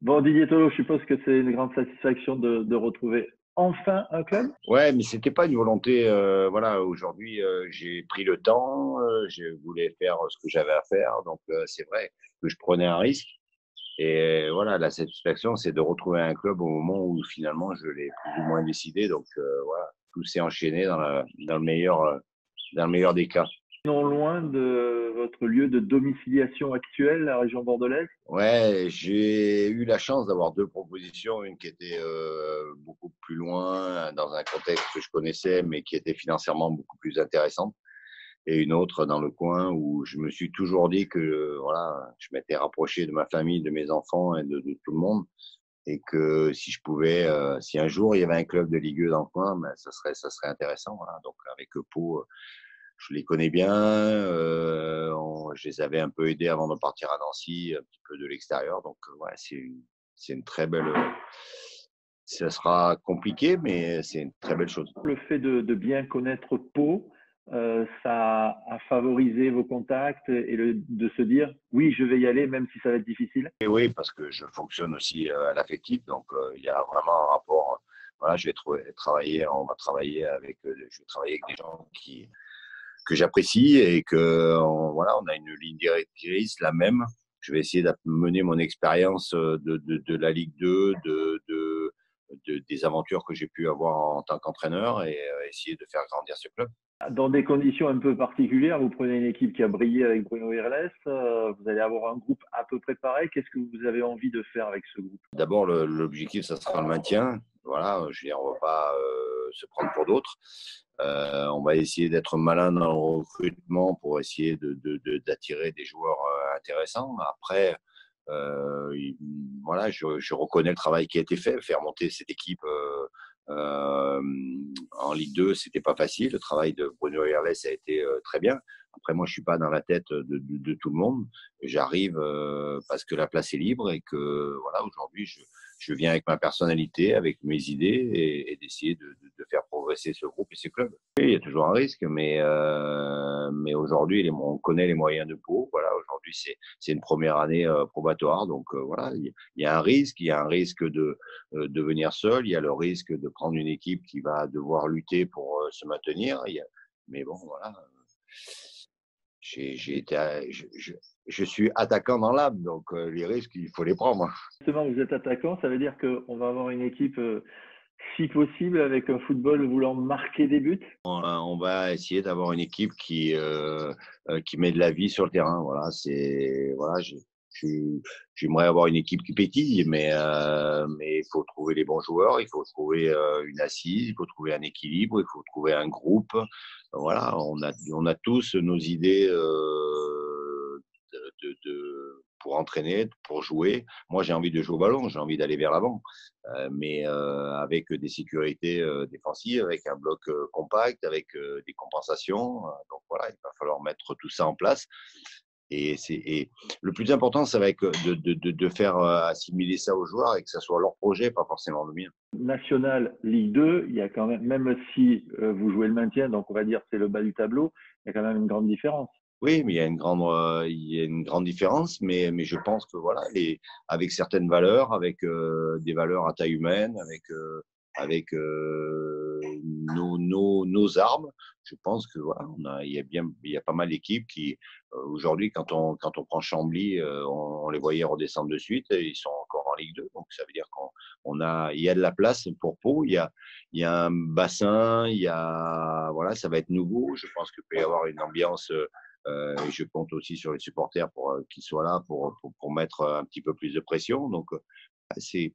Bon, Didier Tolo, je suppose que c'est une grande satisfaction de retrouver enfin un club. Ouais, mais c'était pas une volonté. Voilà, aujourd'hui, j'ai pris le temps, je voulais faire ce que j'avais à faire, donc c'est vrai que je prenais un risque. Et voilà, la satisfaction, c'est de retrouver un club au moment où finalement je l'ai plus ou moins décidé. Donc voilà, tout s'est enchaîné dans le meilleur des cas. Non loin de votre lieu de domiciliation actuel, la région bordelaise. Ouais, j'ai eu la chance d'avoir deux propositions, une qui était beaucoup plus loin, dans un contexte que je connaissais, mais qui était financièrement beaucoup plus intéressante, et une autre dans le coin où je me suis toujours dit que voilà, je m'étais rapproché de ma famille, de mes enfants et de tout le monde, et que si je pouvais, si un jour il y avait un club de Ligue 2 dans le coin, ben, ça serait intéressant. Voilà. Donc avec Pau, je les connais bien. Je les avais un peu aidés avant de partir à Nancy, un petit peu de l'extérieur. Donc, ouais, c'est une très belle. Ça sera compliqué, mais c'est une très belle chose. Le fait de bien connaître Pau, ça a favorisé vos contacts et de se dire oui, je vais y aller même si ça va être difficile. Et oui, parce que je fonctionne aussi à l'affectif. Donc, il y a vraiment un rapport. Voilà, travailler, on va travailler avec, je vais travailler avec des gens que j'apprécie et que voilà, on a une ligne directrice, la même. Je vais essayer de mener mon expérience de la Ligue 2, des aventures que j'ai pu avoir en tant qu'entraîneur et essayer de faire grandir ce club. Dans des conditions un peu particulières, vous prenez une équipe qui a brillé avec Bruno Irles, vous allez avoir un groupe à peu près pareil. Qu'est-ce que vous avez envie de faire avec ce groupe? D'abord, l'objectif, ça sera le maintien. Voilà, je veux dire, on ne va pas se prendre pour d'autres. On va essayer d'être malin dans le recrutement pour essayer d'attirer des joueurs intéressants. Après, voilà, je reconnais le travail qui a été fait. Faire monter cette équipe euh, en Ligue 2, c'était pas facile. Le travail de Bruno Irles a été très bien. Après, moi, je suis pas dans la tête de tout le monde. J'arrive parce que la place est libre et que voilà, aujourd'hui, je viens avec ma personnalité, avec mes idées et d'essayer de faire progresser ce groupe et ce club. Oui, il y a toujours un risque, mais aujourd'hui, on connaît les moyens de Pau. Voilà, aujourd'hui, c'est une première année probatoire, donc voilà, il y a un risque. Il y a un risque de venir seul. Il y a le risque de prendre une équipe qui va devoir lutter pour se maintenir. Mais bon, voilà. J'ai été, je suis attaquant dans l'âme, donc les risques, il faut les prendre. Justement, vous êtes attaquant, ça veut dire qu'on va avoir une équipe, si possible, avec un football voulant marquer des buts. On va essayer d'avoir une équipe qui met de la vie sur le terrain. Voilà, voilà, j'aimerais avoir une équipe qui pétille, mais il faut trouver les bons joueurs, il faut trouver une assise, il faut trouver un équilibre, il faut trouver un groupe. Voilà, on a tous nos idées pour entraîner, pour jouer. Moi, j'ai envie de jouer au ballon, j'ai envie d'aller vers l'avant, mais avec des sécurités défensives, avec un bloc compact, avec des compensations. Donc voilà, il va falloir mettre tout ça en place. Et le plus important, ça va être de faire assimiler ça aux joueurs et que ça soit leur projet, pas forcément le mien. National Ligue 2, il y a quand même si vous jouez le maintien, donc on va dire c'est le bas du tableau, il y a quand même une grande différence. Oui, mais il y a une grande différence, mais je pense que voilà, avec certaines valeurs, avec des valeurs à taille humaine, avec nos armes, je pense que voilà, il y a pas mal d'équipes qui aujourd'hui, quand on prend Chambly, on les voyait redescendre de suite, et ils sont encore en Ligue 2, donc ça veut dire il y a de la place pour Pau, il y a un bassin, voilà, ça va être nouveau. Je pense qu'il peut y avoir une ambiance. Je compte aussi sur les supporters pour qu'ils soient là pour mettre un petit peu plus de pression. Donc, c'est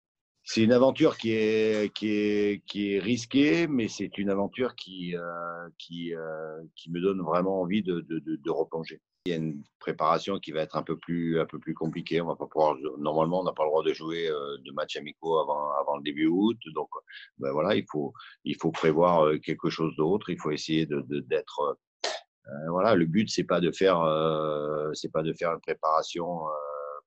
une aventure qui est risquée, mais c'est une aventure qui me donne vraiment envie de replonger. Il y a une préparation qui va être un peu plus compliquée. On va pas pouvoir, normalement, on n'a pas le droit de jouer de matchs amicaux avant le début août. Donc, ben voilà, il faut prévoir quelque chose d'autre. Il faut essayer d'être voilà, le but c'est pas de faire une préparation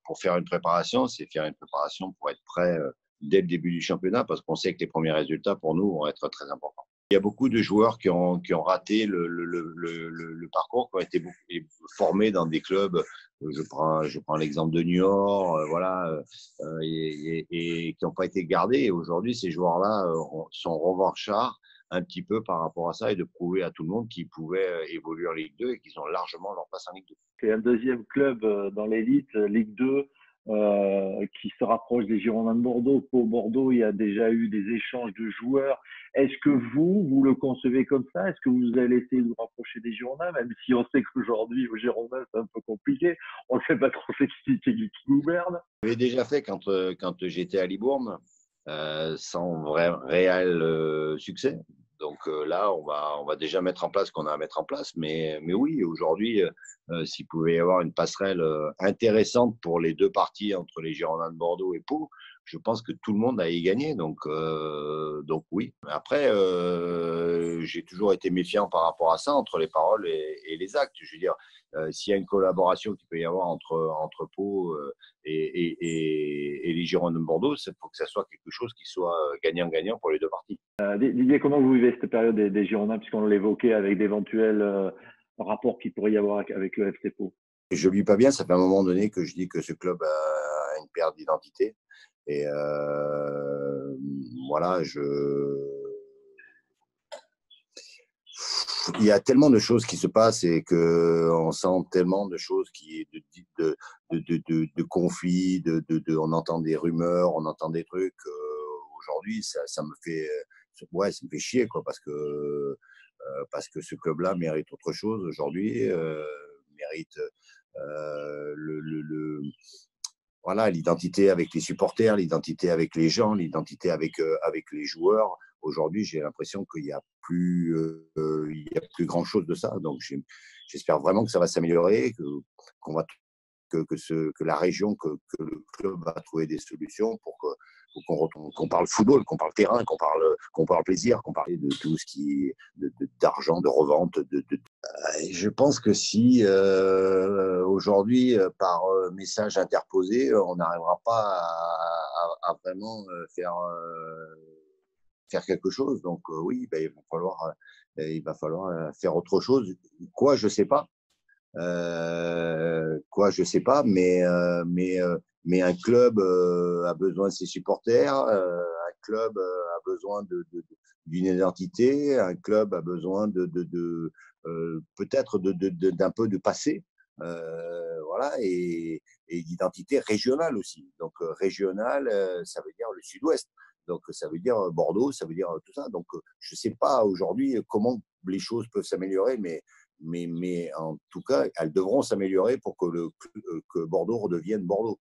pour faire une préparation, c'est faire une préparation pour être prêt dès le début du championnat, parce qu'on sait que les premiers résultats pour nous vont être très importants. Il y a beaucoup de joueurs qui ont raté le parcours, qui ont été formés dans des clubs. Je prends l'exemple de Niort. Voilà, et qui n'ont pas été gardés. Et aujourd'hui, ces joueurs-là sont revanchards un petit peu par rapport à ça et de prouver à tout le monde qu'ils pouvaient évoluer en Ligue 2 et qu'ils ont largement leur place en Ligue 2. C'est un deuxième club dans l'élite, Ligue 2, qui se rapproche des Girondins de Bordeaux. Pour Bordeaux, il y a déjà eu des échanges de joueurs. Est-ce que vous le concevez comme ça? Est-ce que vous allez essayer de vous rapprocher des Girondins, même si on sait qu'aujourd'hui, aux Girondins, c'est un peu compliqué. On ne sait pas trop qui gouverne. J'avais déjà fait quand j'étais à Libourne, sans réel succès. Donc là, on va déjà mettre en place ce qu'on a à mettre en place. Mais oui, aujourd'hui, s'il pouvait y avoir une passerelle intéressante pour les deux parties entre les Girondins de Bordeaux et Pau, je pense que tout le monde a y gagné. Donc oui. Après, j'ai toujours été méfiant par rapport à ça, entre les paroles et les actes. Je veux dire, s'il y a une collaboration qu'il peut y avoir entre Pau et les Girondins de Bordeaux, il faut que ça soit quelque chose qui soit gagnant-gagnant pour les deux parties. Didier, comment vous vivez cette période des Girondins, puisqu'on l'évoquait avec d'éventuels rapports qu'il pourrait y avoir avec le FC Pau? Je ne vis pas bien, ça fait un moment donné que je dis que ce club a une perte d'identité. Et voilà, il y a tellement de choses qui se passent et qu'on sent tellement de choses de conflits, on entend des rumeurs, on entend des trucs. Aujourd'hui, ça me fait chier, quoi, parce que ce club-là mérite autre chose aujourd'hui, mérite voilà, l'identité avec les supporters, l'identité avec les gens, l'identité avec les joueurs. Aujourd'hui, j'ai l'impression qu'il n'y a plus grand chose de ça. Donc, j'espère vraiment que ça va s'améliorer, qu'on va que la région, que le club va trouver des solutions pour qu'on parle football, qu'on parle terrain, qu'on parle plaisir, qu'on parle de tout ce qui est d'argent, de revente. Je pense que si aujourd'hui, par message interposé, on n'arrivera pas à vraiment faire quelque chose. Donc oui, ben, il va falloir faire autre chose. Quoi, je sais pas. Je sais pas, mais un club a besoin de ses supporters, un club a besoin d'une identité, un club a besoin peut-être d'un peu de passé, voilà, et d'identité régionale aussi. Donc régionale, ça veut dire le Sud-Ouest. Donc ça veut dire Bordeaux, ça veut dire tout ça. Donc je sais pas aujourd'hui comment les choses peuvent s'améliorer, mais en tout cas, elles devront s'améliorer pour que Bordeaux redevienne Bordeaux.